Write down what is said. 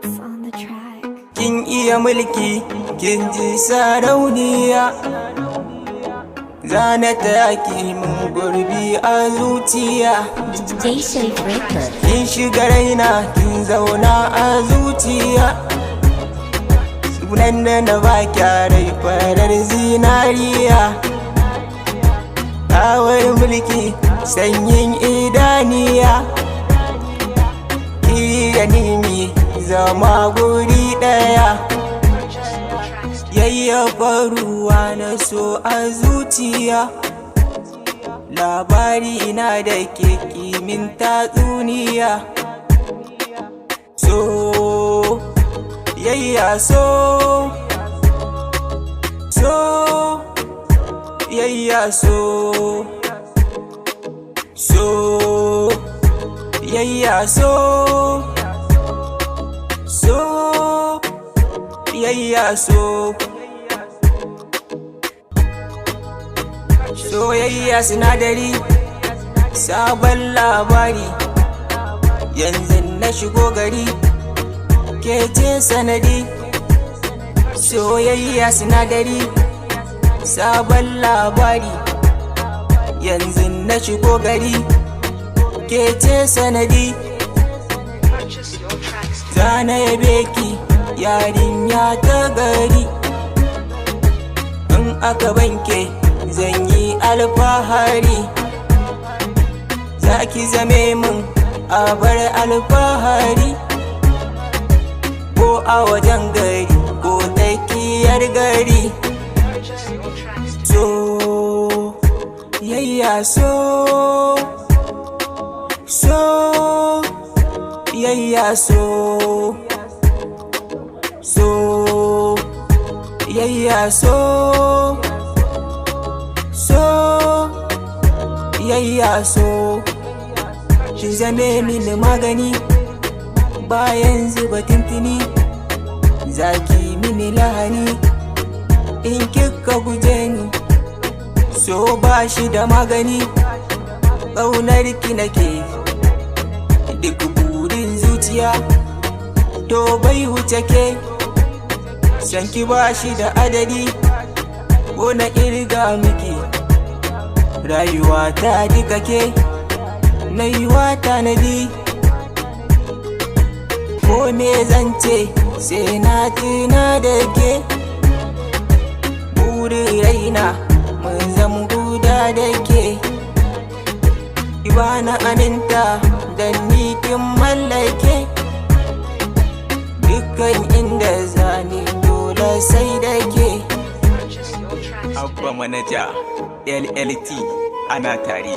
Mix on the track. Kin iya mulki, kin ji sarauniya, zana taki mun gurbi a zuciya. DJ Shape Record. Kin shiga raina, kin zauna a zuciya. Sunan da na ba kyarai farar zinariya. Kawar mulki, sanyin idaniya. Ki da nimi zama guri ɗaya. Yayyafa ruwa na so a zuciya. Labari ina da ke kimin tatsuniya. So yayya so yayya so yayya so yayya so. Soyayya sinadari, sabon labari. Yanzu na shigo gari, ke ce sanadi. Soyayya sinadari, sabon labari. Yanzu na shigo gari, ke ce sanadi. Zana yabe ki, yarinya ta gari. In aka banke zan yi alfahari. Za ki zame min abar alfahari. Ko a wajen gari ko tsakiyar gari. So yayya so yayya so yayya so yayya so. Ki zame mini magani bayan zuba tintini. Zaki mini lahani in kika guje ni. So ba shi da magani, ƙaunar ki nake. Duk burin zuciya to bai wuce ke. Sanki ba shi da adadi, ko na ƙirga miki. Rayuwa ta duka ke, na yi wa tanadi. Ko me zance sai na tuna da ke. Burin raina mun zam guda da ke. Ba na aminta da ni kin mallake. Dukkan inda zani dole sai da ke. Abba manaja LLT ana tare.